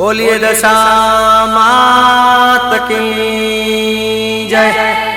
बोलिए दशा मात की जय।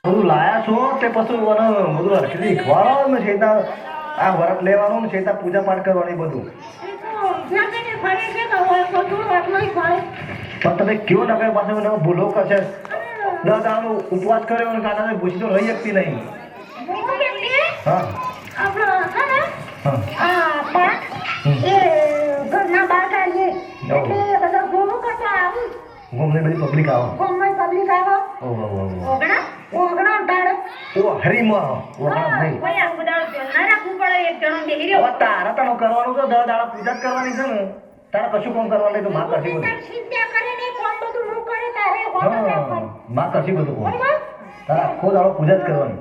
બધું લાયા છો તે પછી મને બધું હરખી ખવાડો ને છે આ વરત લેવાનું ને છે પૂજા પાઠ કરવાની બધું પણ તમે કયો નગર પાસે મને ભૂલો કરશે 10 દાડો ઉપવાસ કર્યો અને કાકા ભૂસી તો રહી શકતી નહીં હા ગમે બધી પબ્લિક આવો હરીમાં તારા તને કરવાનું તો 10 દાડા પૂજા જ કરવાની છે ને તારા કશું કામ કરવાનું નહીં તો માં કરશી બધું માં કરશી બધું કામ તારા આખો દાડો પૂજા જ કરવાની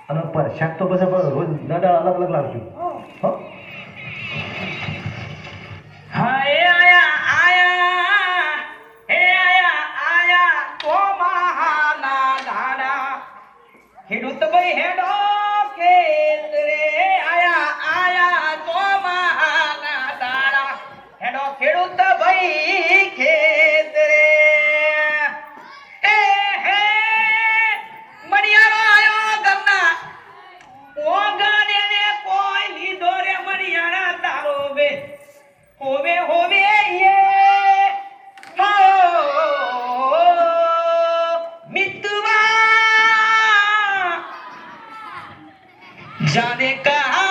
અને પરસાદ તો પછી રોજ 10 દાડા અલગ અલગ લાવશું હો ખેડૂત ભાઈ હેડો ખેત રે આયા તો મહાના દાડા હેડો ખેડૂત ભાઈ ખેત રે એ હે મણિયારો આયો ગમના ઓગાને ને કોઈ લીધો રે મણિયારા તારો બે હોવે હોવે યે હો जाने कहा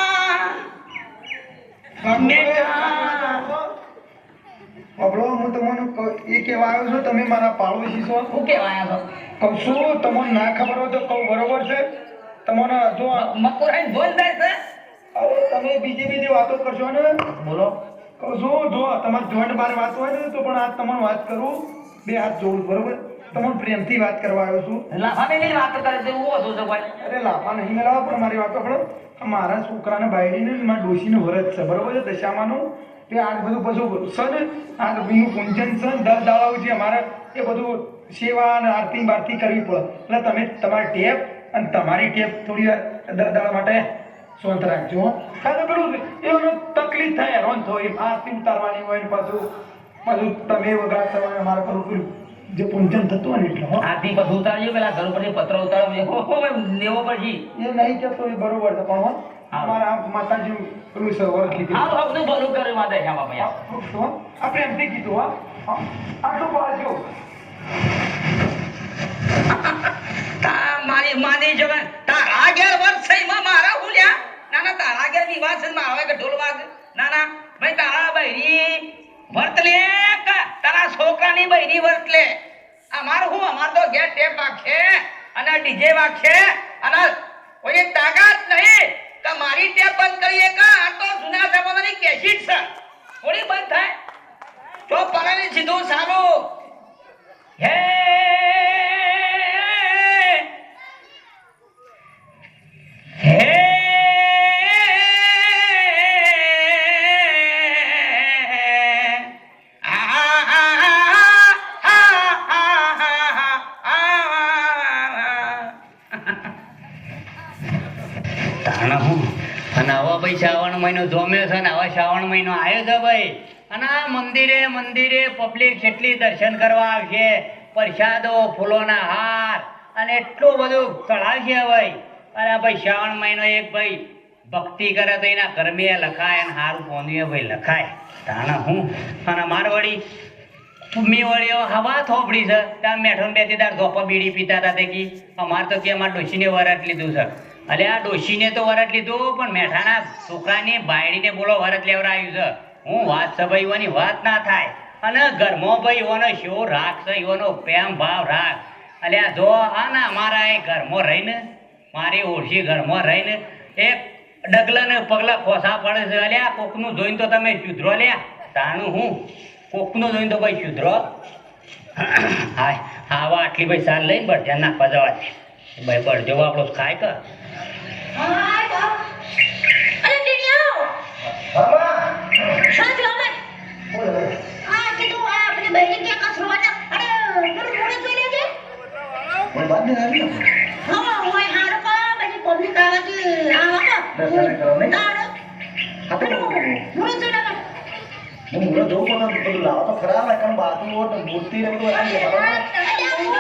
આપણો હું તમને એ કહેવા આવ્યો છું તમે મારા પાડોશી છો શું કહેવાય છો કહું છું તમને ના ખબર હોય તો કહું બરોબર છે તમને જો મકોરાઈ બોલ દે છે અરે તમે બીજી વાતો કરશો ને બોલો કહું છું જો તમારે જોઈન્ટ બાર વાત હોય ને તો પણ આજ તમને વાત કરું બે હાથ જોડું બરોબર તમને પ્રેમથી વાત કરવા આવ્યો છું લાફા મેલી વાત કરે છે ઊભો છો ભાઈ અરે લાફા નહીં મેળવા પણ મારી વાત પકડો મારા છોકરાને બાયડીને મારા ડોશીનું વ્રત છે બરોબર છે દશામાનું તે આજ બધું પાછું છે ને આ બીનું પૂંજન છે 10 દાડાઓ છે અમારે એ બધું સેવા અને આરતી બારતી કરવી પડે એટલે તમે તમારી ટેપ અને તમારી ટેપ થોડી વાર 10 દાડા માટે શાંત રાખજો કારણ કે પેલું એનો તકલીફ થાય હેરાન થાય આરતી ઉતારવાની હોય ને પાછું તમે વગર સવારે અમારે પેલું જે પૂંજન થતું હોય ને એટલે આરતી બધું ઉતારજો પેલા ઘર ઉપર પત્ર ઉતારજો નેવો પછી એ નહીં કેતો એ બરોબર છે પણ અમારા માતાજી પેલું સવાર કીધું હા બધું ભલું કરે માતા શ્યામા ભાઈ આપણે એમથી કીધું આટલું પાડજો મારી માની જવાન તારા ઘેર વર્ષ છે માં મારા હુલ્યા ના તારા ઘેર વિવાહ છે મારા કે ઢોલ વાગ ના ભાઈ તારા બૈરી વર્ત લે તારા છોકરાની બૈરી વર્ત લે અમાર તો ઘેર ટેપ વાગશે અને ડીજે વાગશે અને કોઈ તાકાત નહીં કે મારી ટેપ બંધ કરીએ કે આ તો જૂના જમાનાની કેસેટ છે થોડી બંધ થાય તો પરાને સીધું સારું હે શ્રાવણ મહિનો જોમ્યો છે ને હવે શ્રાવણ મહિનો આવ્યો છે ભાઈ અને આ મંદિરે પબ્લિક કેટલી દર્શન કરવા આવશે પ્રસાદો ફૂલોના હાર અને એટલું બધું ચડાવશે ભાઈ અને ભાઈ શ્રાવણ મહિનો એક ભાઈ ભક્તિ કરે તો એના કર્મે લખાય અને હારું પોંદીએ ભાઈ લખાય તાણા હું અને મારવાડી મેં વળી હવા થોપડી છે ત્યાં મેઠો બેથી તાર ધોપા બીડી પીતા હતા તે કી અમારે તો કે અમારે ડોશીને વરત લીધું છે અલે આ ડોશીને તો વરત લીધું પણ મેઠાના છોકરાની બાયડીને બોલો વરત લેવડાવ્યું છે હું વાત છે ભાઈ એવાની વાત ના થાય અને ઘરમાં ભાઈ એવાનો શો રાખ છે એવાનો પ્રેમ ભાવ રાખ અલે આ જો આ ને અમારા એ ઘરમાં રહીને મારી ઓળશી ઘરમાં રહીને એક ડગલા ને પગલા ખોસા પડે છે અલે આ કોકનું જોઈને તો તમે સુધરો લ્યા તાણું હું કોકનું જોઈને તો ભાઈ સુધરો હાય આવા આટલી ભાઈ સાલ લઈને બળધ્યાન નાખવા જવા દે ભાઈ બળજો આપણો ખાય કર મુહૂર્ત જોવું પણ બધું લાવો તો ખરા ને કારણ બાજુ મૂર્તિ ને બધું આવી જાય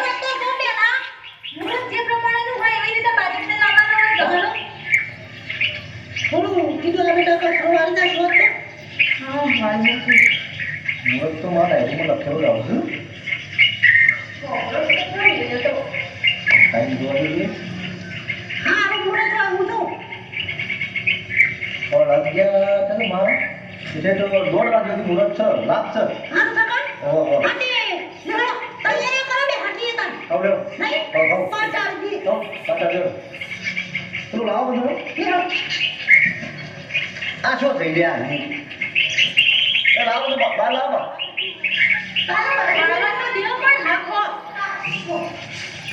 મુહૂર્ત તો મારા ડાયરીમાં લખેલું જ આવશે ટાઈમ જોવા જોઈએ પણ અગિયાર છે ને માં એટલે તો 1:30 વાગે સુધી મુહૂર્ત છે લાભ છે ઓહો આપણે પેલું લાવો બધું આ શું થઈ ગયા લાવો બધું બહાર લાવો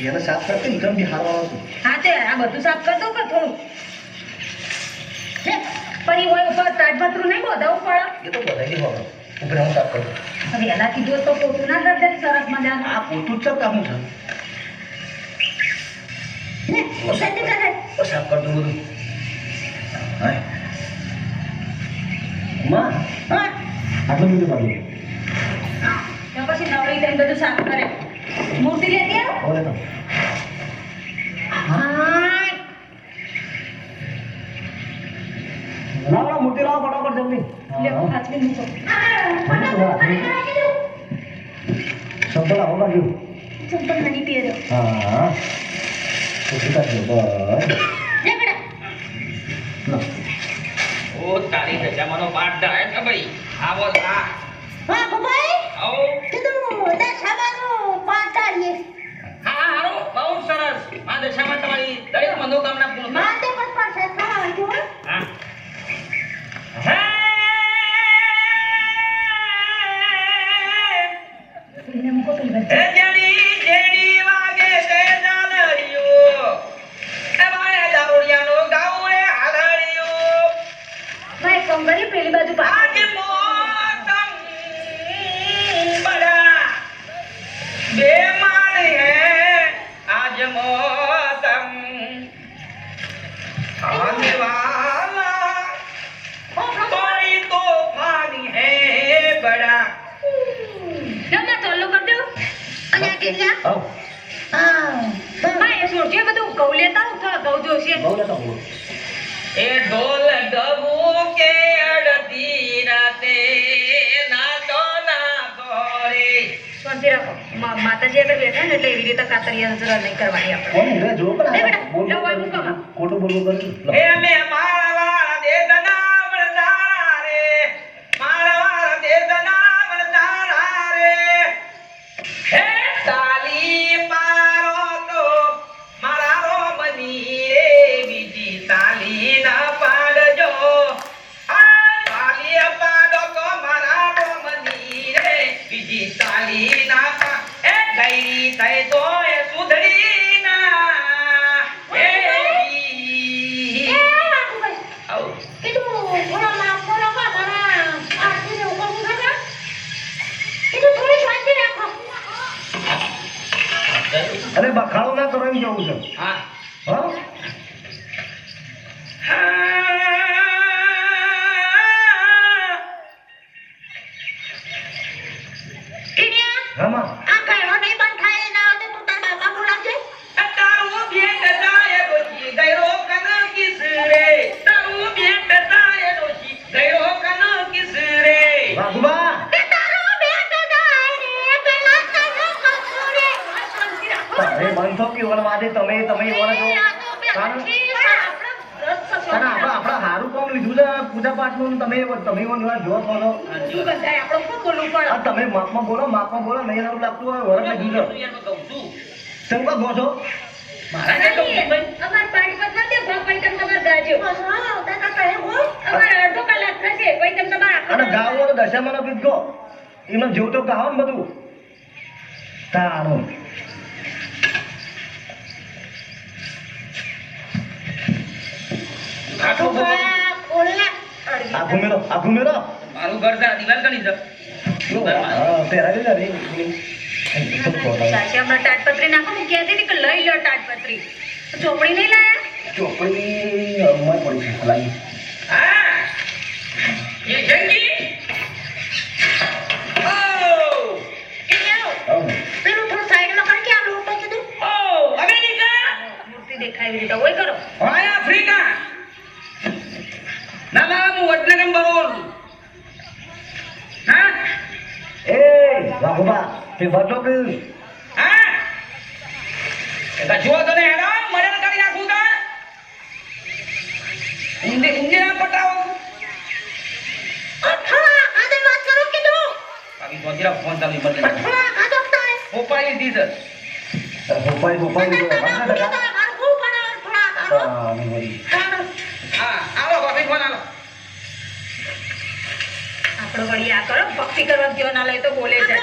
એને સાફ કરતી એકદમ હારવાનું હતું હા તે આ બધું સાફ કરી દઉં કે થોડું પછી હોય ઉપર તાજપત્રું નહીં બોધાવું પડે એ તો બધાઈ હવે ઉપર હું સાફ કરું હવે એના કીધું તો પોતું ના કરી દે સરસ મજાનું આ પોતું જ છે કામ છે સાફ કર દઉં બધું હા માં આટલું બધું પાડ્યું તો પછી નવરી થઈને બધું સાફ કરે મૂર્તિ લેતી આવ હવે તો હા લાવો મૂર્તિ લાવો ફટાફટ જલ્દી લે હાથવી મૂકો સંપલ આવો કાઢ્યું ચંપલ નહીં પહેરો હા તો સીધા છે બસ લે બેટા ઓ તારી દશામાનો પાઠ થાય છે ભાઈ આવો આ હા બબાઈ આવો કીધું દશામાનો પાટાડીએ હા હારો બહુ સરસ આ દશામાં તમારી દરેક મનોકામના પૂર્ણ થાય. માતે પણ પાસે ખાવા જો હા હે એને મૂકો તો હે જેડી વાગે તે ડાલડિયો એ માય દારૂડિયાનો ગાઉરે હાલડિયો ભાઈ કંગરી પેલી બાજુ પા આજ મોતમ બડા બેમાન હે આજ મોતમ आने वाला कोई तूफान है बड़ा જમા ચાલુ કર દો અને આ કેટલા આવ હા ભાઈ સોચે બધું ગૌ લેતા હું થોડા ગૌ જોશે બહુ લેતા બોલો ए ढोल डबू के अड़ती राते नाचो नाचो रे શાંતિ રાખો માતાજી આગળ બેઠા ને એટલે એવી રીતે કાતરિયા નજર નહીં કરવાની આપણે કોણ રે જો પણ લે બેટા, બોલ લે વાય મૂકો માં. ખોટું બોલવું કર્યું ए मैं मारवाड़ दे दनावड़ दारा रे मारवाड़ दे दनावड़ दारा रे हे ताली पारो तो मारा रो बनी रे बीजी ताली ना पाडजो आ ताली पाडो तो मारा रो बनी રે બીજી તાલી ના પા એ ગઈ તય તો એ સુધડી ના એ ઈ. આવ અરે બખાડો ના કરો એમ જવું છે હા હા હા માં તારું ભેટ જાય ડોશી ગયરો કન કિસ રે તારું ભેટ જાય ડોશી ગયરો કન કિસ રે વાઘુબા તમે બનશો કે ઓલા માટે તમે ઓલા જો તારા આપણા હારું કામ લીધું છે પૂજા પાઠનું તમે ઓલા જો છો આપણો શું બોલવું પડે આ તમે માપમાં બોલો નહીં સારું લાગતું હોય વરસ લીધું છે કહું છું ચંપા કહો છો મારા ને કહું છું ભાઈ અમાર પાણી પર નથી ભાઈ તમે તમાર ગાજો અમાર અડધો કલાક થશે ભાઈ તમે તમાર અને ગાવો તો દશામાનો ગીત ગો એમાં જેવું તો ગાવો ને બધું તારું આખો આખું મેરો મારું ઘર છે આ દિવાલ ગણી છે પહેરાવી લે રે સાચી હમણાં તાડપત્રી નાખો હું કહેતી હતી કે લઈ લો તાડપત્રી ચોપડી નહીં લાયા ચોપડી અમાર પડી છે લાગી હા એ જંગી વાઘુબા તે બતો કે હા એ જો તો ને હેડો મર્ડર કરી નાખું તા ઊંધે ના પટાવો આવી ગોજરા ફોન ચાલુ બંધ પોપાઈ દીધર ભોપાઈ તો વાંચે ટકા હા આવો ભાભી ફોન આલો આપણો વળી આ કરો ભક્તિ કરવા ગયો ના લે તો બોલે છે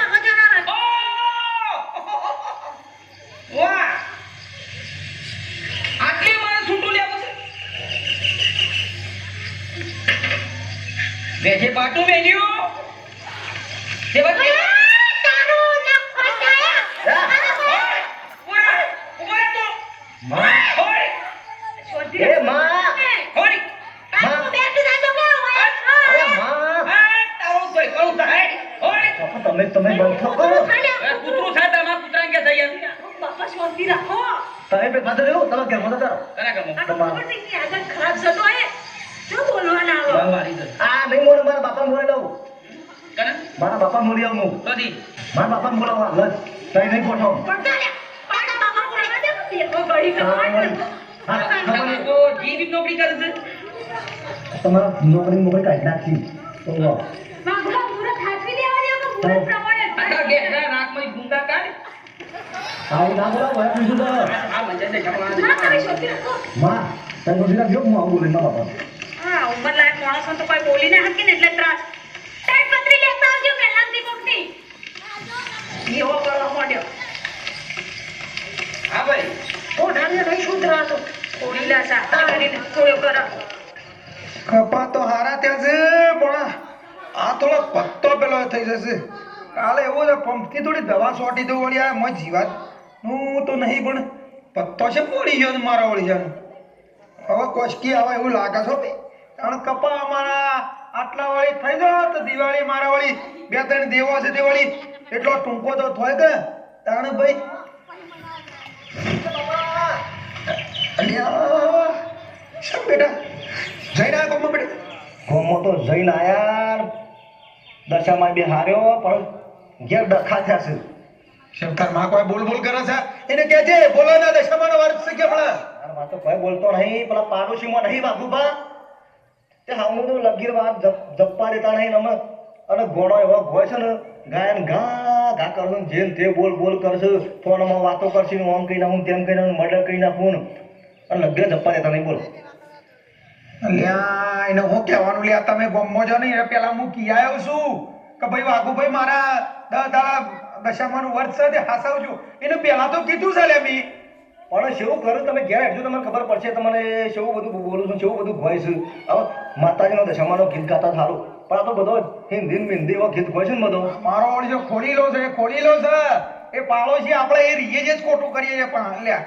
વાહ આટલી મારે છૂટું લેવું છે બેજે બાટું મેલ્યું તે વખતે એ માં તમે બેઠો કરો બાપા શાંતિ રાખો તમે પે પાછો જો તમે કેમ મત કરો ખબર થઈ ગઈ આગળ ખરાબ થતો હે શું બોલવાના આવો આ નહીં મોરે મારા બાપા મોરે લઉં મારા બાપા મોરે આવું મારા બાપા બોલાવા લસ તઈ નહીં પોઠો પડતા લે પાડા બાપા બોલાવા દે દેખો ગળી કરવાનું તમારા નોકરી મોકલી કાઢી નાખી તો માગુલા મુરત હાથવી દેવા દે કે મુરત પ્રમાણે આવું ના બોલાવો ભાઈ બીજું તો ના કરી શાંતિ રાખો માં તને બોલી નાખજો હું આવું બોલે મારા બાપા હા ઉંમર લાયક માણસો તો કોઈ બોલીને હકી ને એટલે ત્રાસ ટાઈટ પત્રી લેતા આવજો પહેલાથી કોકની એવો કરવા માંડ્યો હા ભાઈ ઓઢાને નહીં સુધરાતો ઓડીલા સા કરીને થોડો કરો કપા તો હારા ત્યાં છે પણ આ થોડો પત્તો પેલો થઈ જશે કાલે એવો છે પંપથી થોડી દવા સોટી દઉં વળી આ મજ જીવાત હું તો નહીં પણ પત્તો છે પડી ગયો ને મારા વળી જાનું હવે કોશકી આવે એવું લાગે છો ભાઈ કારણ કપા અમારા આટલા વળી થઈ ગયો તો દિવાળી મારા વળી 2-3 દેવો છે તે વળી એટલો ટૂંકો તો થાય કે તાણ ભાઈ અલ્યા શું બેટા જઈને આ કોમમાં બેટા ગોમો તો જઈને આયા દશામાં બે હાર્યો પણ ઘેર ડખા થયા છે શંકર માં કોઈ બોલ બોલ કરે છે એને કહેજે બોલો ના દશામાનો વર્ગ છે કે ભલા મારા માં તો કોઈ બોલતો નહીં પેલા પાડોશીમાં નહીં બાબુબા તે હામું તો લગીર વાત જપ્પા દેતા નહીં અમે અને ઘોડો એવો હોય છે ને ગાયન ઘા ઘા કરશે જેમ તે બોલ બોલ કરશે ફોનમાં વાતો કરશે ને ઓમ કહી નાખું તેમ કહી નાખું મર્ડર કહી નાખું અને લગીર જપ્પા દેતા નહીં બોલો અલ્યા એને હું કહેવાનું લ્યા તમે ગમો છો ને એ પેલા હું કી આવ્યો છું કે ભાઈ વાઘુભાઈ મારા 10 દાડા દશામાનું વર્ષ છે તે હાસાવજો એને પેલા તો કીધું છે લે મી પણ શેવું કરું તમે ઘેર હેઠજો તમને ખબર પડશે તમને શેવું બધું બોલું છું શેવું બધું હોય છે હવે માતાજીનો દશામાનો ગીત ગાતા સારું પણ આ તો બધો હિન્દી એવો ગીત હોય છે ને બધો મારો ઓળજો ખોડીલો છે એ પાડોશી આપણે એ રીએ જ ખોટું કરીએ છીએ પણ લ્યા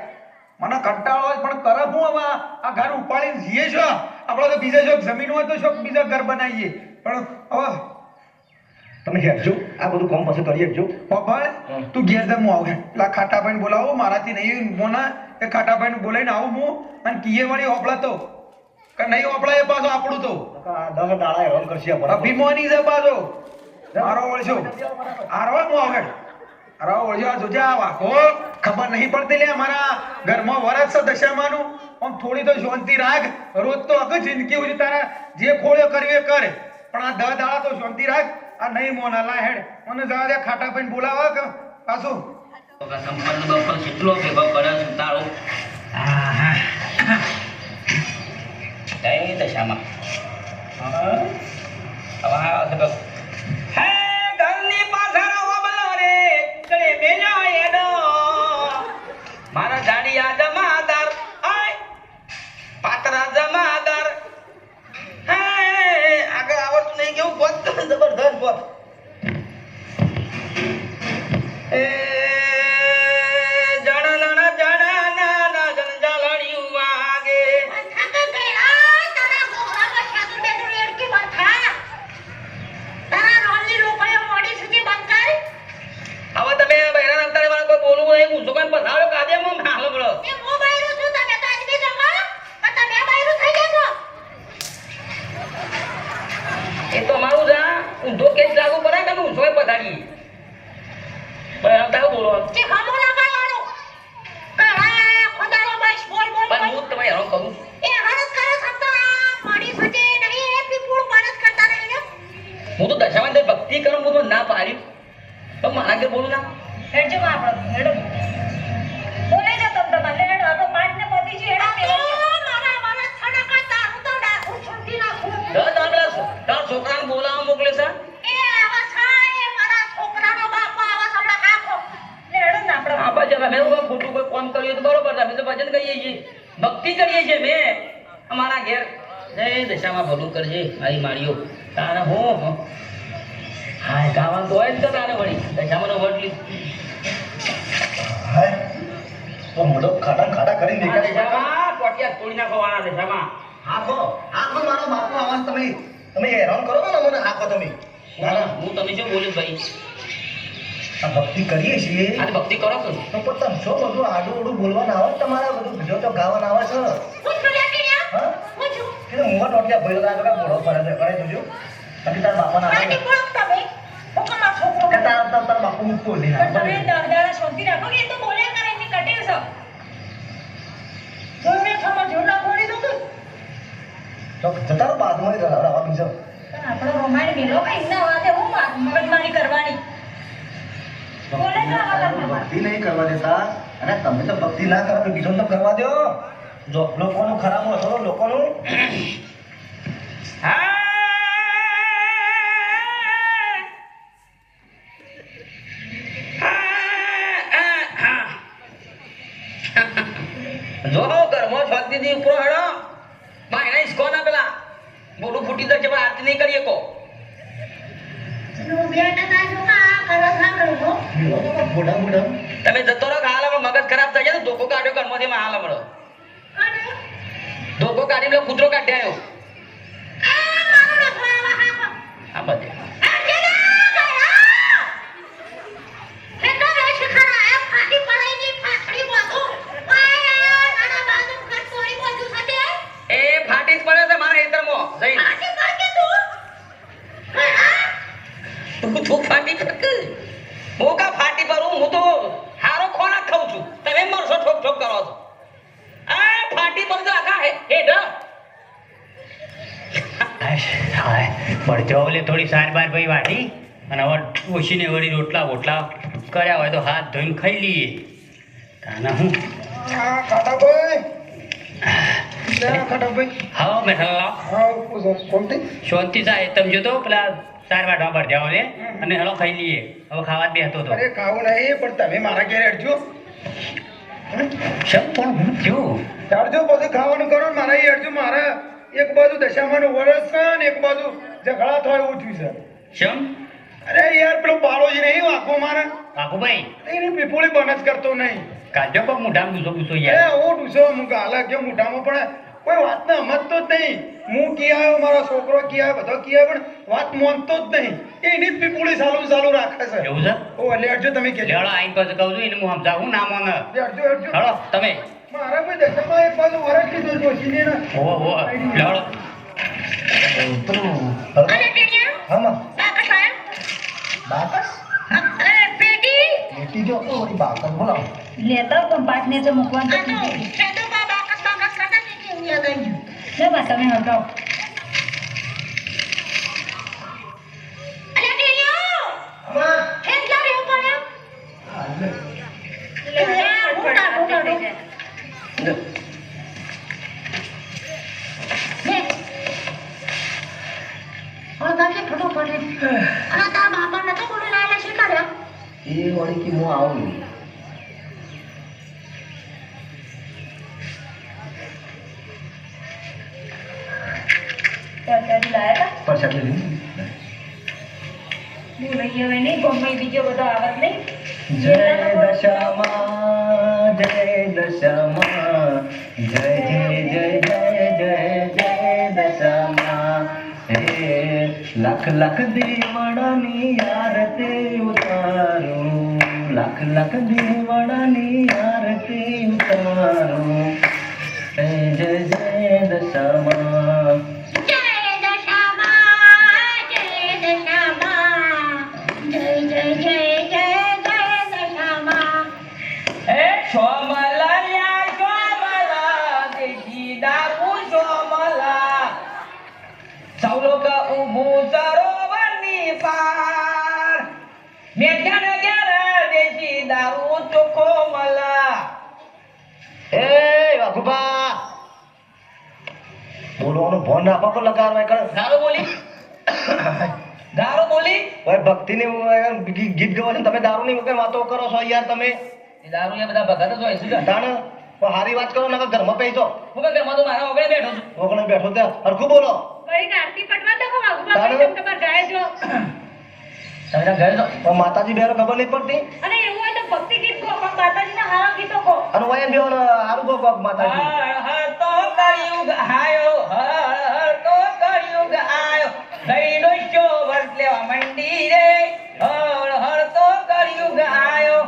મને કંટાળો હોય પણ તરફ હું હવે આ ઘર ઉપાડીને જીએ છો આપણે તો બીજા શોખ જમીન હોય તો શોખ બીજા ઘર બનાવીએ પણ હવે તમે હેઠજો આ બધું કામ પછી કરી હેઠજો પપ્પા તું ઘેર જમ આવ પેલા ખાટાભાઈને બોલાવો મારાથી નહીં મોના એ ખાટાભાઈને બોલાવીને આવું હું અને કીએ વાળી ઓપલા તો કે નહીં ઓપલા એ પાછો આપણું તો 10 દાડા હેરાન કરશે અભિમાની છે પાછો મારો ઓળશો આરવા હું આવે આરવા ઓળજો આ જોજે આ વાકો ખબર નહીં પડતી લે અમારા ઘરમાં વરસ છે દશામાનું આમ થોડી તો શાંતિ રાખ રોજ તો અગ જિંદગી ઉજી તારા જે ખોળ્યો કરવી એ કરે પણ આ 10 દાડા તો શાંતિ રાખ આ નહીં મોના લા હેડ મને જવા દે ખાટાભાઈને બોલાવા કે પાછું સંપન્ન બપલ કેટલો ભેગો કરે સુતાળો કઈ દશામાં હે ઘરની પાછળ ઓબલો રે કળે મેલ્યો એડો મારા જાડિયા જમાદાર આય પાતરા જમાદાર હે આગળ આવડતું નહીં કેવું ગોત જબરદસ્ત ગોત એ જણના જણના જંજાલણિયું વાગે મારા ઘેર બોલું ના હેડજો માં આપણો હેડો બોલે છે તમ તમારે હેડો આ તો પાઠ ને પતિ છે હેડો મારા મારા થડકા તારું તો ડાકુ છોડી નાખું તાર છોકરાને બોલાવવા મોકલે છે એ આવા છાય મારા છોકરાનો બાપો આવા સબડા કાકો હેડો ને આપણો આ બાજુ અમે કોઈ ખોટું કોઈ કામ કર્યું તો બરોબર અમે તો ભજન કરીએ છીએ ભક્તિ કરીએ છીએ મેં અમારા ઘેર જય દશામાં ભલું કરજે મારી માળીઓ તારે હું હા ગાવાનું તો હોય જ તો તારે વળી દશામાં વટ હાય તો મોઢો ખાટા ખાટા કરી નીકળે છે દશામાં કોટિયા તોડી નાખવાના દશામાં આખો મારો બાપનો અવાજ તમે હેરાન કરો ને મને આખો તમે હું તમે શું બોલ્યું ભાઈ આ ભક્તિ કરીએ છીએ આ ભક્તિ કરો છો તો પણ તમે શું બધું આડું ઓડું બોલવાનું આવે તમારા બધું બીજો તો ગાવાનું આવે છે હું છોડ્યા કે હા હું છું કે મોઢા ટોટિયા ભર્યો લાગે કે મોઢો ફરે છે કરે જોજો બાકી તાર બાપાના આવે પાટી બોલો તમે હુકમા છોકરો કે તાર બાપુ મૂકો લે પણ તમે દાદા શાંતિ રાખો કે એ તો બોલ્યા કરે એની કટેલ છે જોઈને ખબર જોડા બોલી દો તો જતા બાદમાં રાવા બીજો આપણો રોમાણી મેલો કઈ ના વાતે હું મગજમારી કરવાની બોલે તો આવા ભક્તિ નહીં કરવા દેતા અને તમે તો ભક્તિ ના કરો બીજો તો કરવા દો જો લોકોનું ખરાબ હશો લોકોનું જો ઘરમાં શાંતિથી ઉપરો હેડો માં એને ઈસકો ના પેલા બોલું ફૂટી જશે પણ આરતી નહીં કરીએ કો મોઢા તમે જતો રહો હાલ આપણો મગજ ખરાબ થઈ જાય તો ધોકો કાઢ્યો ઘરમાંથી માં હાલ મળો ધોકો કાઢી પેલો કૂતરો કાઢી આવ્યો આ બધે એ ફાટી જ પડે છે મારા હેતરમાં જઈ તું ફાટી પડક હું કા ફાટી પડું હું તો હારો ખોરાક ખાઉં છું તમે મરશો ઠોક ઠોક કરો છો આ ફાટી પડે તો આખા હેઠ પડજો ઓલે થોડી સાર બાર ભાઈ વાટી અને હવે ઓછીને વળી રોટલા બોટલા કર્યા હોય તો હાથ ધોઈને ખાઈ લઈએ તાના હું ખાટાભાઈ ખાટાભાઈ હા મેઠાલા શાંતિ થાય તમે જો તો પેલા સાર વાટવા પર જાઓ લે અને હેલો ખાઈ લઈએ હવે ખાવા જ બેસતો હતો અરે ખાવું નહીં પણ તમે મારા ઘેર અડજો શમ પણ હું થયું અડજો પછી ખાવાનું કરો ને મારા એ અડજો મારા એક બાજુ દશામાનું વરસ છે ને એક બાજુ ઝઘડા થાય એવું થયું છે શમ અરે યાર પેલો બાળોજી નહીં વાંકો મારે બાપુભાઈ એની પીપોળી બન જ કરતો નહીં કાઢજો પણ મોઢામાં પૂછો પૂછો એ યાર હું ડૂસો હું ગાલા ગયો મોઢામાં પણ કોઈ વાતને સમજતો જ નહીં હું કી આવ્યો મારો છોકરો કી આવ્યો બધો કી આવ્યો પણ વાત માનતો જ નહીં એની જ પીપોળી ચાલુ રાખે છે એવું છે ઓ એટલે અડજો તમે કે લેવડો આઈને પછી કહું છું એને હું સમજાવું ના મને અડજો હેલો તમે મારા કોઈ દશામાં એક બાજુ વરસ લીધો જોશીને ને ઓ લેવડો હામાં બાકસ બેટી જો ઓરી બાકસ બોલાવો લેતા પણ પાટને જો મૂકવાનું તો લે બા તમે હટાવો એ વળી કે હું આવું પરસાદ લઈ બીજો બધો આવત નહીં જય દશામાં જય દશામાં જય જય જય જય જય જય દશામાં હે લાખ લાખ દેવડાની આરતી ઉતારું લાખ લાખ દેવડાની આરતી ઉતારું જય જય જય દશામાં સૌ લોકો ઊભું સરોવરની પાર મેઠાને દારૂ ચોખ્ખો મલા એ વાઘુબા બોલવાનું ભોન રાખો તો લગાડવા કર દારૂ બોલી દારૂ બોલી ભાઈ ભક્તિની ગીત ગવા છે તમે દારૂની વગર વાતો કરો છો યાર તમે એ દારૂ એ બધા ભગત જ હોય શું છે? તાણ હારી વાત કરો નકર ઘરમાં પૈસો હું કે ઘરમાં તો મારા વગર બેઠો છું ઓગણે બેઠો ત્યાં હરખું બોલો કઈ આરતી પટવા દો વાઘુબા તારે? ભાઈ તમાર ગાય જો તમે ઘરે જાઓ પણ માતાજી બેરો ખબર નહીં પડતી અને એવું હોય તો ભક્તિ ગીત ગો પણ માતાજીના હારા ગીતો ગો અને વયન બેવો હારું ગો કોક માતાજી હર હર તો કળિયુગ આયો હર હર તો કળિયુગ આયો ગઈ ડોસ્યો વર્ત લેવા મંડી રે હર હર તો કળિયુગ આયો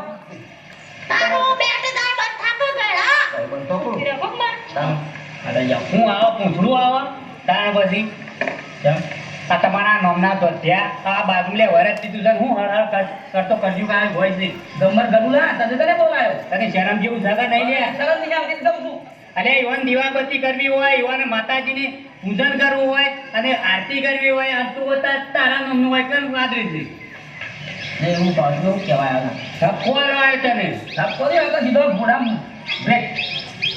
તારો બેટદાર બંધાતો ગળા ભાઈ બંધ તો કરું. રે ભગવાન અરે યાર, હું આવો પૂંછડું આવો તાણ પછી કેમ? આ તમારા નામના તો ત્યાં આ બાજુ લે વરસ દીધું છે ને હું હળ હળ કરતો કરજું કાંઈ હોય જ નહીં. ગમર ગલુલા તને કને બોલાયો તને શરમ જેવું જગા નહીં લે સરસ ની આવતી દઉં છું અરે યુવાન દીવાબત્તી કરવી હોય યુવાન માતાજીની પૂજન કરવું હોય અને આરતી કરવી હોય આ તું તારા નામનું હોય કેમ આદરી છે ને એવું પાછું કહેવાય ધક્કો આવ્યો તને ધક્કો દે તો સીધો ઘોડા બ્રેક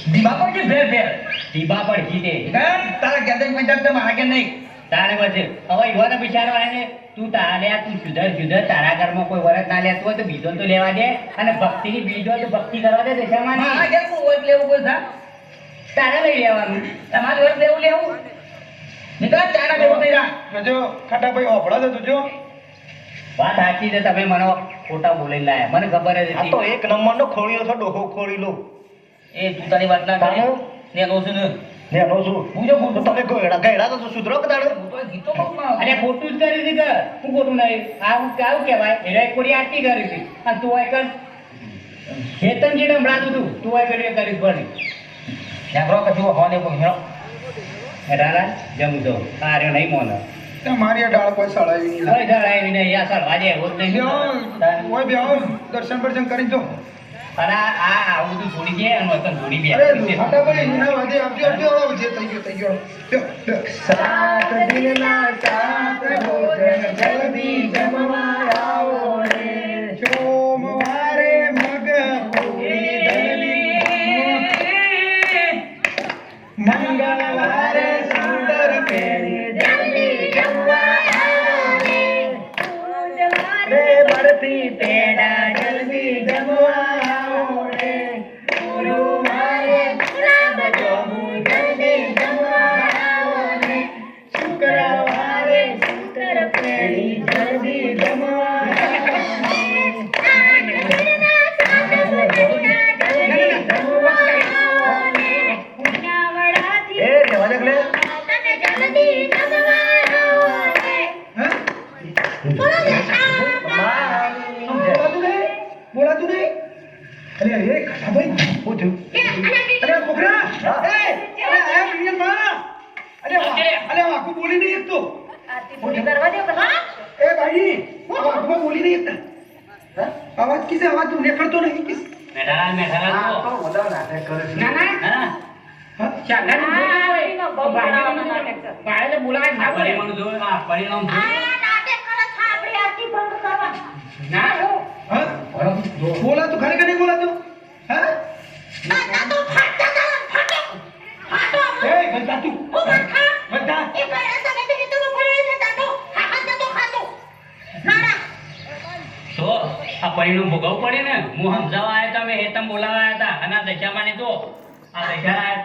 દીવા પર જે ભેર ભેર ટીબા પર કીધે તારા ગેદે પંચાયત તો મારા કે નહીં તારે પછી હવે યુવાને બિચારો એને તું તારે તું સુધર તારા ઘરમાં કોઈ વરસ ના લેતું હોય તો બીજો તો લેવા દે અને ભક્તિની બીજો તો ભક્તિ કરવા દે દશામાં મારા ઘેર કોઈ વોટ લેવું કોઈ થા તારે લઈ લેવાનું તમારે વોટ લેવું લેવું નીકળ ચાના બેવું થઈ રહ્યા જો ખાટાભાઈ ઓભળા તો જો વાત સાચી છે તમે મને ખોટા બોલી લાયા મને ખબર જ આ તો હતી એક નંબરનો ખોળીઓ છો ડોહો ખોળી લો એ તું તારી વાત ના કરે તારું? ને નો છું ને ને એનો શું હું જો તો તમે ગયડા તો સુધરો કે તાણે હું તો ગીતો કહું માં અરે ખોટું જ કરી છે કે શું ખોટું નહીં આવું કહેવાય એને કોરી આરતી કરી છે અને તું આ કર હેતનજીને હમણાં તું તું આ કરી કરીશ ભરી નેકરો કશું હોને કોઈ હેરો રારા જમું તો આ રહ્યો નહીં મોને મારી આ ડાળ કોઈ સળાવી નહીં કોઈ ધડાવી નહીં યા સર વાજે હોત નહીં ઓય બેહો દર્શન બર્શન કરી જો અને આ આવું બધું છોડી દે અને વતન છોડી બે અરે ખાટાભાઈ એના વાદે આપજો આપજો જે થઈ ગયો લ્યો, લ્યો. સાત દિનના સાત ભોજન જલ્દી જમવા આવો રે સોમવારે મગ પૂરી દળની, મંગળવારે સુંદર પેરી જલ્દી જમવા આવો રે બરફી પેડા જલ્દી જમવા આવો રે ગુરુવારે ગુલાબ જાંબુ જલ્દી જમવા આવો રે શુક્રવારે શંકર પેડી જલ્દી જમવા એ રેવા દે લે બોલાતું નહીં અરે અરે ખાટાભાઈ શું થયું અરે છોકરા એ અરે આયા મિલિયનમાં અરે વાકુ બોલી નહીં એકતો એ ભાઈ વાકુ બોલી નહીં એકતા અવાજ કિસે અવાજ તું નીકળતો નહીં કિસ મેઠાલા આ તો તો બધા નાટક કરે છે ના ના હા બાળે બોલાય ના પરિણામ જો આ પરિણામ ના હા બોલા તું ખરેખર નહીં બોલાતું હા એ ઘંટા તું ઘંટા તો આ પરિણામ ભોગવવું પડે ને હું સમજાવવા આવ્યા હતા મેં હેતમ બોલાવા આવ્યા હતા અને આ દશામાં ને તો આ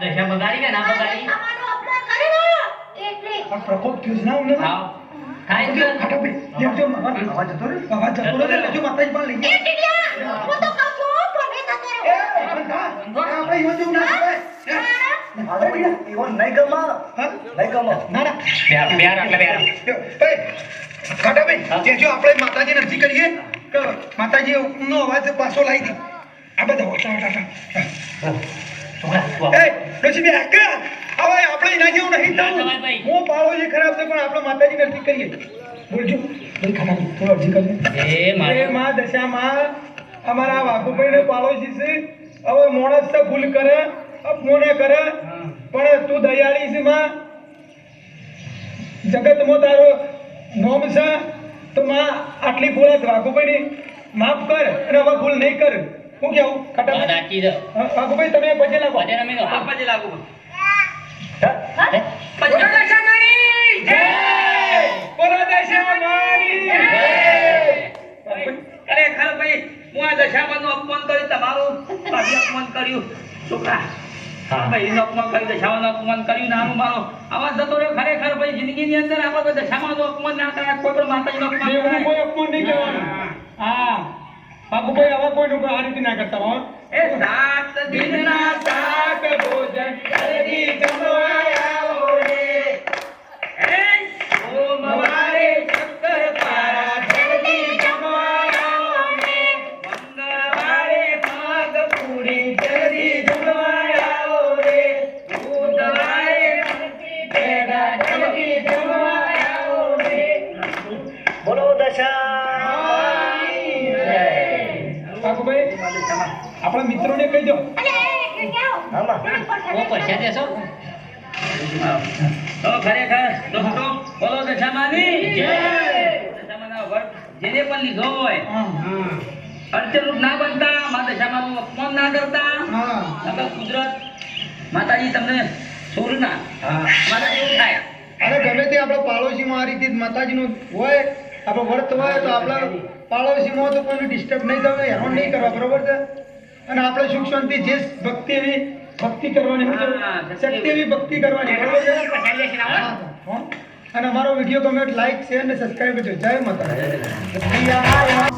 દશા બગાડી કે ના બગાડી પણ પ્રકોપ થયો છે ના અમને હા થાય છે ખાટાભાઈ જેમ જેમ અવાજ જતો રહે અવાજ જતો રહે એટલે જો માતાજી પણ લઈ ગયા એ ઘંટા આપણે ઈવન જેવું ના કહેવાય અરે ભાઈ ઈવન નહીં ગમા હા નહીં ગમો ના ના બેહારો એટલે બેહારો ખાટાભાઈ જે જો આપણે માતાજી નરજી કરીએ કે માતાજી નો અવાજ પાછો લાવી દે આ બધા ઓટા ઓટા છોકરા એ ડોશી બે કે હવે આપણે એના જેવું નહીં ના થવું થવાય ભાઈ. હું પાડો છે ખરાબ છે પણ આપણે માતાજી નરજી કરીએ બોલજો ભાઈ ખાટાભાઈ થોડો અરજી કરજો એ મારે એ માં દશામાં અમારા વાઘુભાઈને પાડોશી છે હવે મોણસ તો ભૂલ કરે અપમોને કરે પણ તું દયાળી છે માં જગતમાં તારો નોમ છે તો માં આટલી ભૂલ વાઘુભાઈની માફ કર અને હવે ભૂલ નહીં કર હું કેવું વાત ખટા સાચી છે બાબુભાઈ તમે પજે લાગો ભજન અમે તો આ પછી લાગુ હા? પછી દશામાની જય બોલો દશામાની જય ખરેખર ભાઈ હું આ દશામાનું અપમાન કર્યું તમારું ભાભી અપમાન કર્યું છોકરા ભાઈનું અપમાન કર્યું દશામાનું અપમાન કર્યું નાનું મારો આવા જતો રહ્યો ખરેખર ભાઈ જિંદગીની અંદર આવા કોઈ દશામાનું અપમાન ના કરાય કોઈ પણ માતાજીનું અપમાન એવું કરાય કોઈ અપમાન નહીં કરવાનું હા બાબુભાઈ હવે કોઈનું આ રીતે ના કરતા હો એ સાત દિનના સાત ભોજન જલ્દી જમવાયા રે એ સોમવારે ચક્કર પારા જલ્દી જમવાયા રે મંગળવારે મગ પૂરી જલ્દી જમવાયા રે બુધવારે ભેગા જલ્દી જમવાયા રે બોલો દશા બાબુભાઈ આપણા મિત્રોને કહી દો આમાં ઓ પરસ્યા દેશો તો ખરેખર દોસ્તો બોલો દશામાની જય દશામાના વર્ત જેને પણ લીધો હોય અડચણરૂપ ના બનતા મા દશામાનું અપમાન ના કરતા હા નકર કુદરત માતાજી તમને છોડના મારે એવું થાય અરે ગમે તે આપણા પાડોશીમાં આ રીતે માતાજીનું હોય આપણો વર્ત હોય તો આપણા પાડોશીમાં તો કોઈને ડિસ્ટર્બ નહીં થવે હેરાન નહીં કરવા બરોબર છે અને આપણે સુખ શાંતિ જે ભક્તિ એવી ભક્તિ કરવાની હું કહું? હા, શક્તિ એવી ભક્તિ કરવાની બરોબર છે હા, હા. અને અમારો વિડીયો ગમે લાઈક શેર અને સબસ્ક્રાઈબ કરજો જય માતા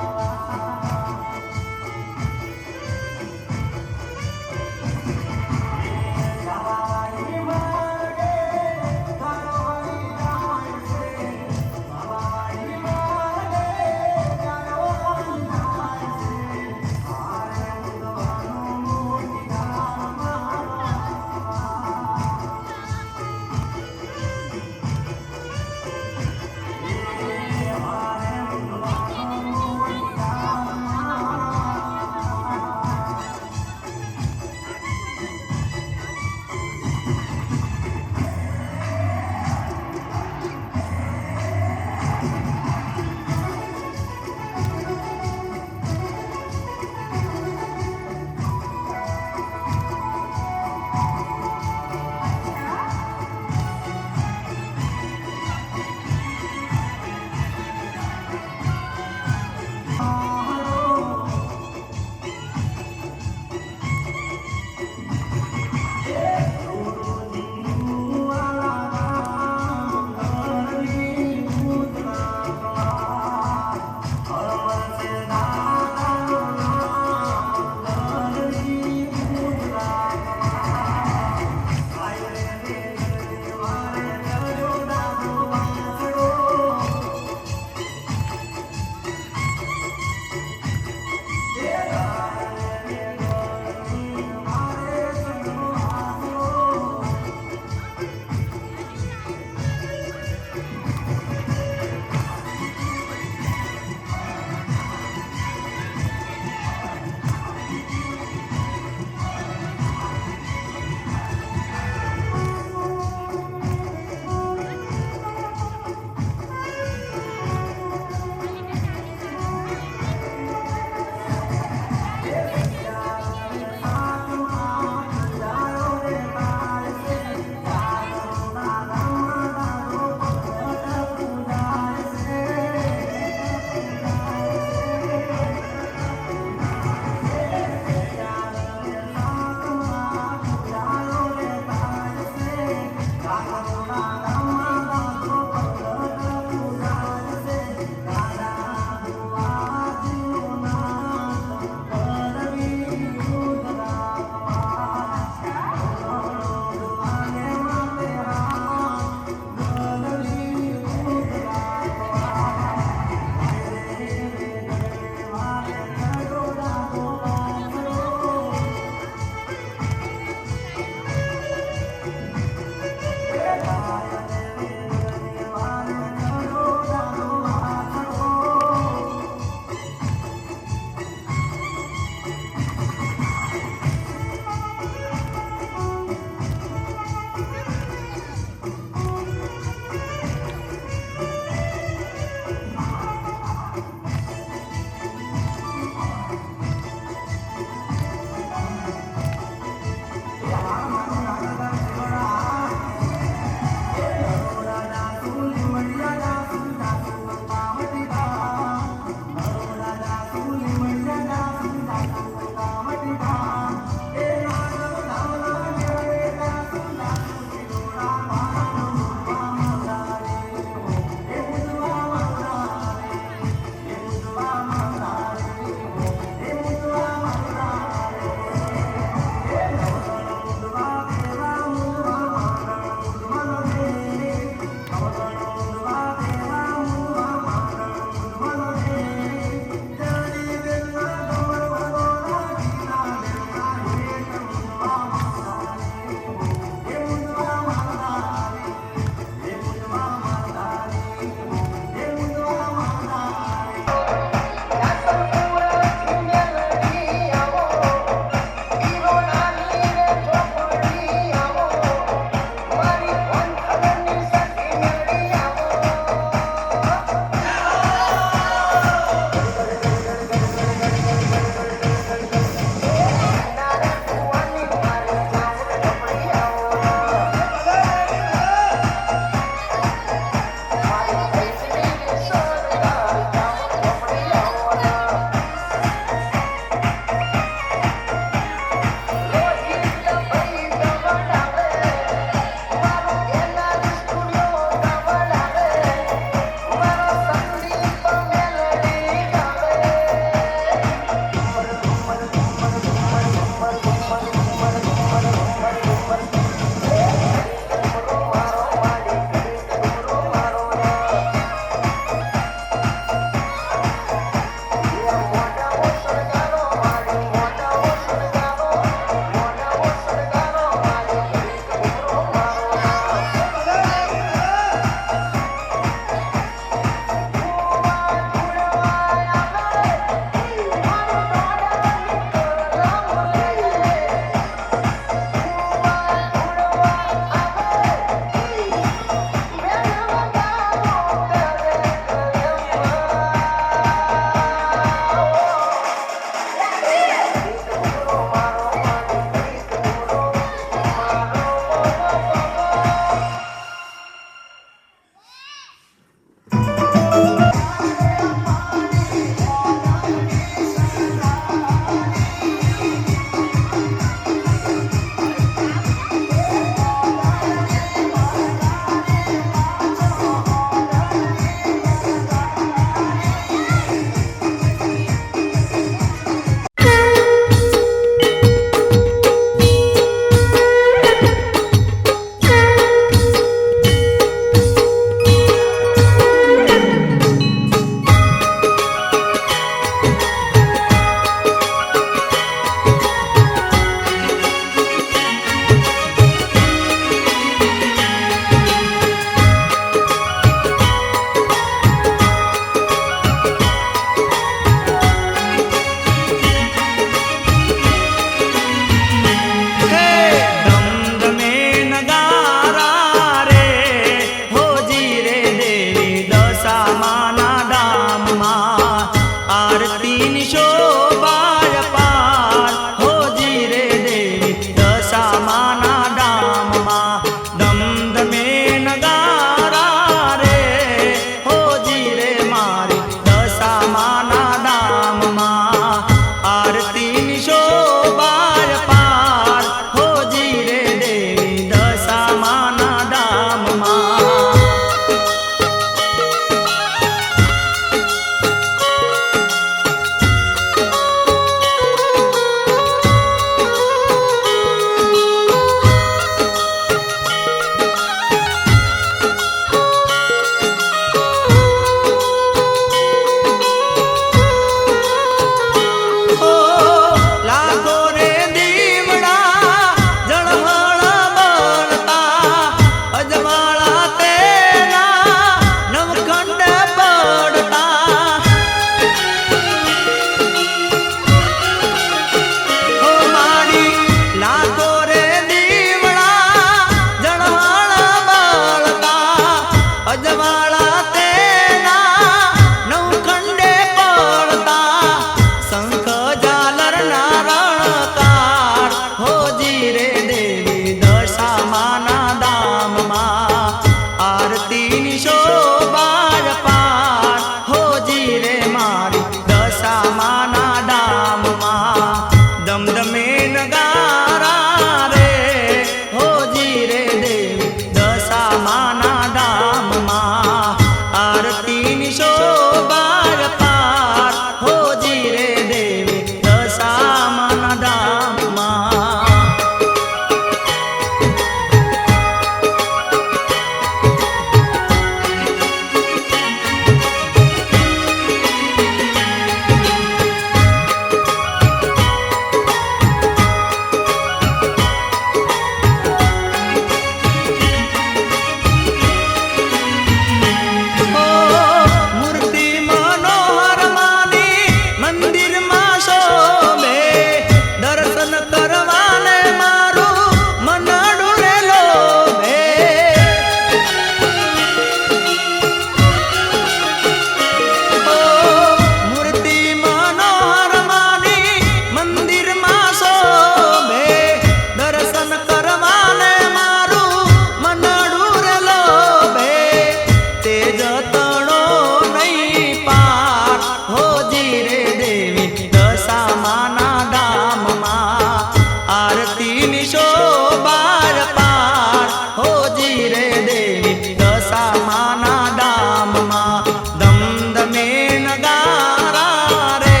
આરતીની શોભાર પાર હોજી રે દેવી દશામાના ધામમાં દમદમે નગારા રે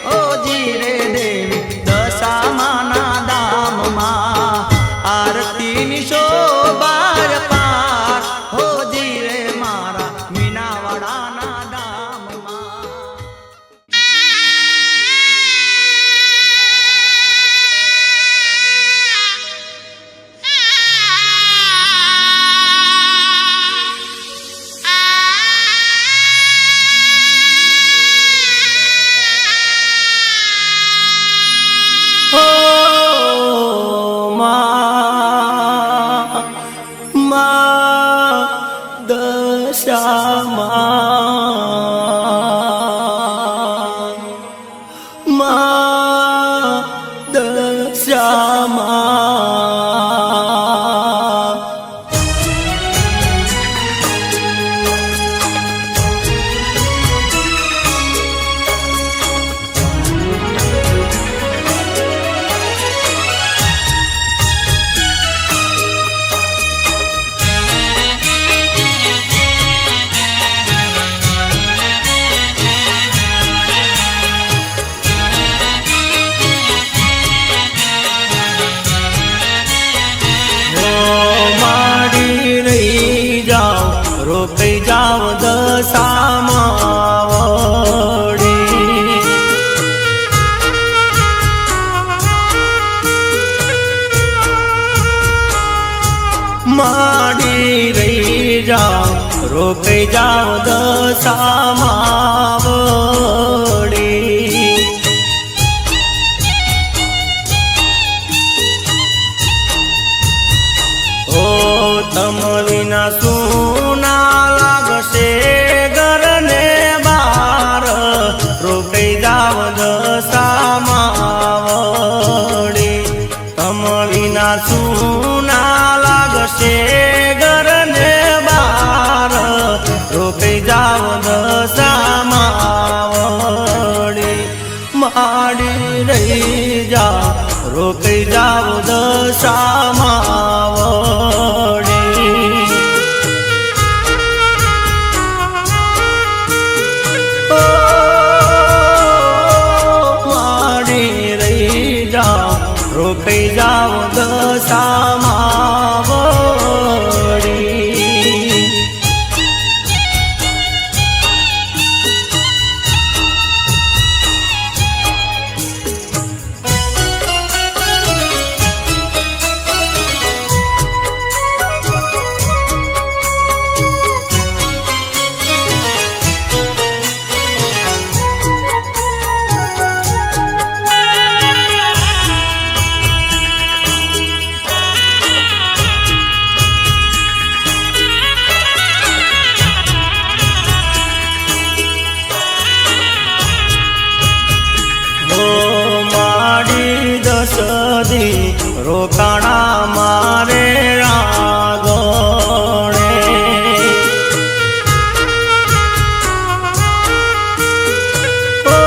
હોજી રે દેવી દશામાના ધામમાં આરતીની શોભાર પાર હોજી રે મારા મીનાવાડાના ધામમાં રોકાઈ જાવ દશામાં વળી માડી રહી જાવ રોકાઈ જાવ દશામાં વળી ઓ તમ વિના સુના લાગશે ઘરને બાર રોકાઈ જાવ દશામાં વળી તમ વિના સુના લાગશે ઘરને બાર રોકાઈ જાવ દશામાં વળી માડી રહી જા રોકાઈ જાવ દશામાં વળી માડી રહી જાવ રોકાઈ જાવ દશામાં વળી રોકાણા મારે રાગોણે ઓ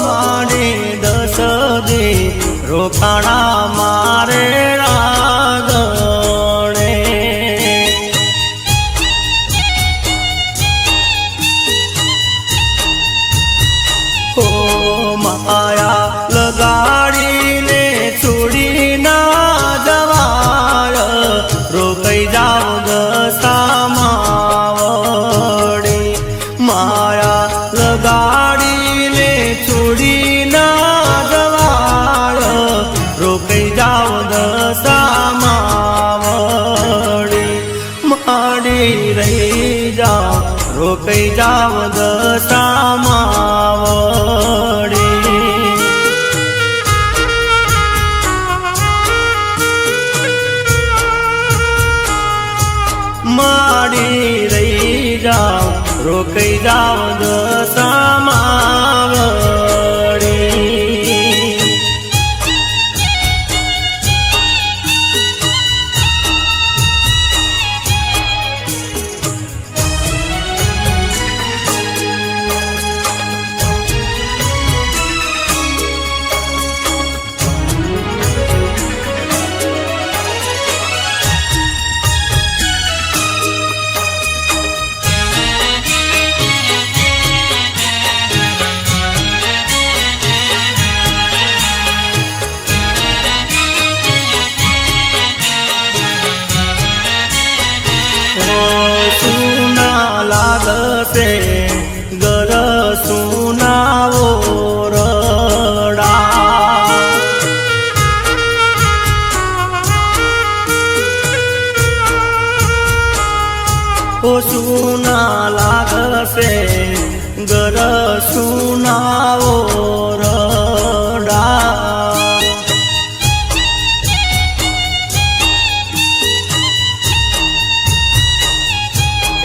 મારી દસદી રોકાણા મારે રાગોણે ઓ માયા લગાડીને છોડી ના જવાળ રોકાઈ જાવ દશામાં વળી માયા લગાડીને છોડી ના જવાળ રોકાઈ જાવ દશામાં વળી માડી રહી જાવ રોકાઈ જાવ દશામાં વળી માડી રહી જાવ રોકાઈ જાવ દશામાં વળી સુના લાગશે ગર સુનાવો રડા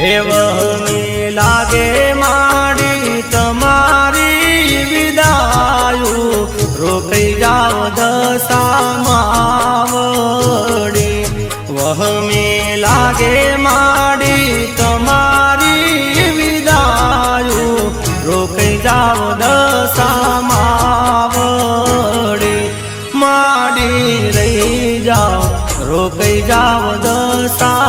એવની લાગે માડી તમારી વિદાયું રોકાઈ જાવ દશામાવડી વહમી લાગે માડી તમારી વિદાયું રોકાઈ જાવ દશામાવડી માડી રહી જાવ રોકાઈ જાવ દશામાવડી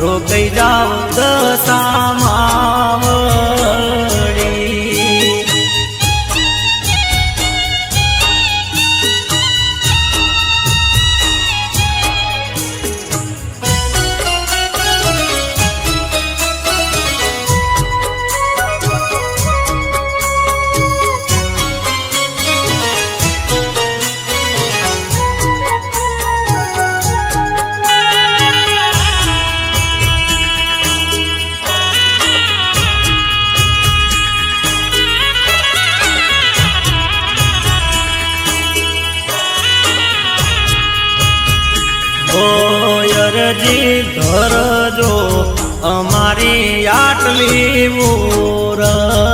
રોકાઈ જાવ દશામાવડી અરજી ધરજો અમારી આટલી મોરમાં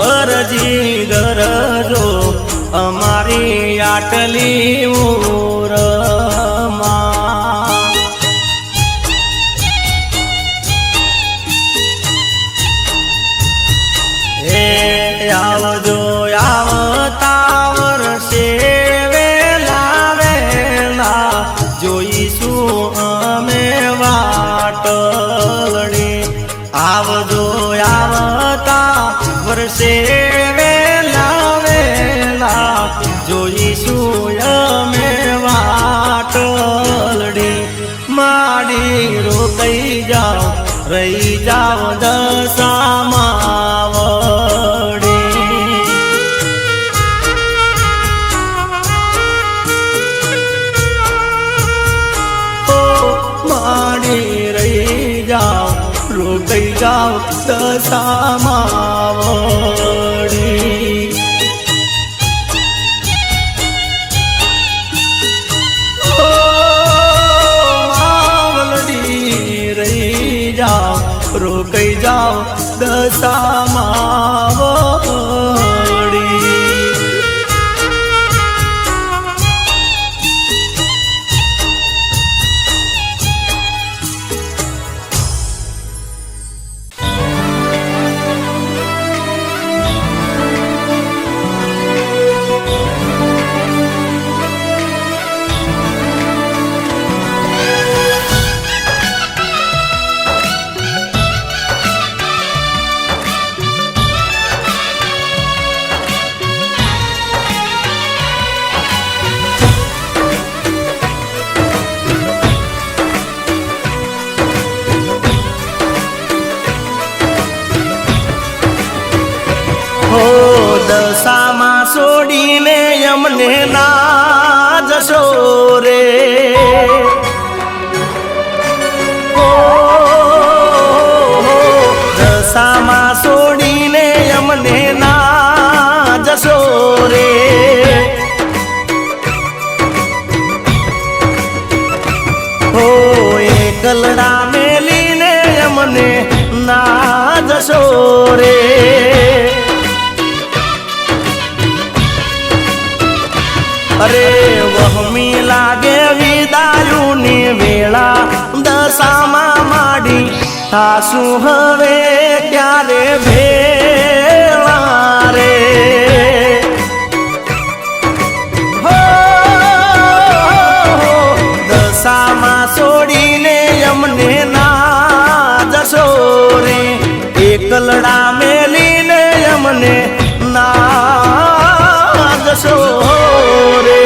અરજી ધરજો અમારી આટલી મોરમાં આવજો આવતા વર્ષે વેલા વેલા જોઈશું અમે વાટડી આવજો આવતા વર્ષે વેલા વેલા જોઈશું અમે વાટડી માડી રોકાઈ જાવ રહી જાવ દશામાવડી રોકાઈ જાવ દશામાવડી માવલડી રહી જાવ રોકાઈ જાવ દશામાવડી દશામાં છોડીને અમને ના જશો રે દશામાં છોડીને અમને ના જશો રે હો એકલડા મેલીને અમને ના જશો રે અરે વહમી લાગે વિદાયુની વેળા દશામાં માડી થાશું હવે ક્યારે ભેળા રે હો દશામાં છોડીને અમને ના જશો રે એકલડા મેલીને અમને ના જશો રે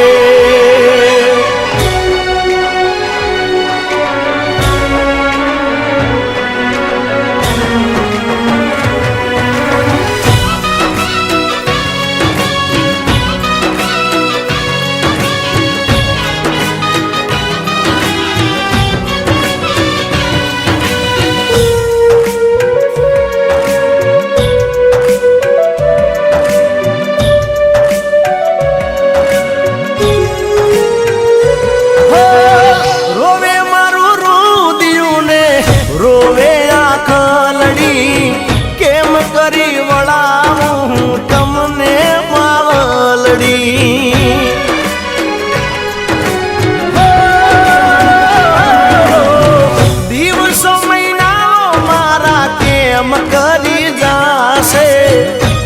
વળી વળાવું હું તમને માવલડી દિવસો મહિનાઓ મારા કેમ કરી જાશે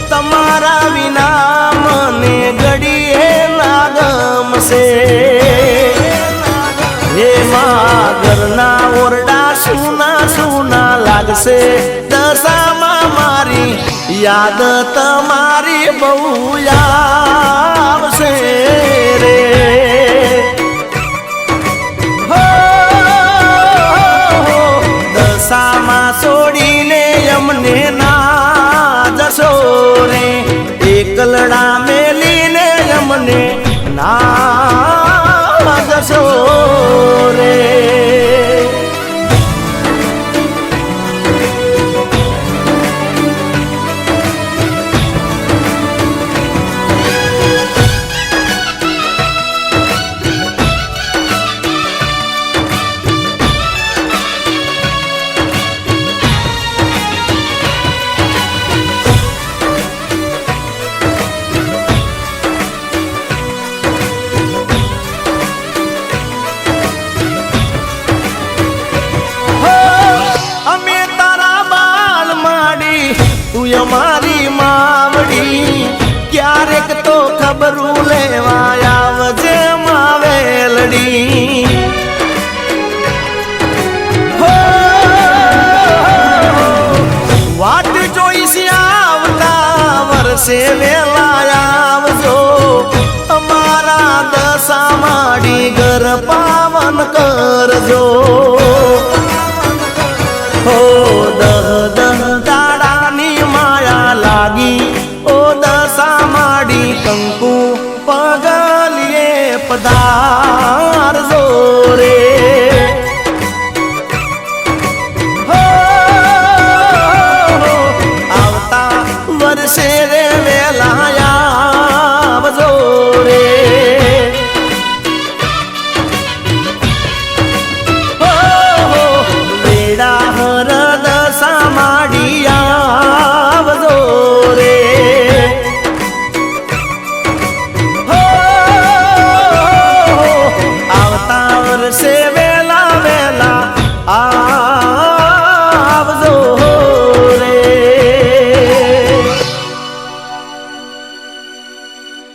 તમારા વિના મને ઘડીએ ના ગમશે એમાં ઘરના ઓરડા સુના સુના લાગશે દશામાં મારી યાદ તમારી બહુ આવશે રે દશામાં છોડીને અમને ના જશો રે એકલડા મેલીને અમને ના જશો રે મારી માવડી ક્યારેક તો ખબરું લેવા આવજે માવેલડી હો વાટ જોઈશ આવતા વર્ષે વેલા આવજો અમારા દશા માડી ઘર પાવન કરજો હો દહ દહ લાગી ઓ દશા માડી કંકુ પગલીએ પધાર જોરે આવતા વર્ષે રે વેલા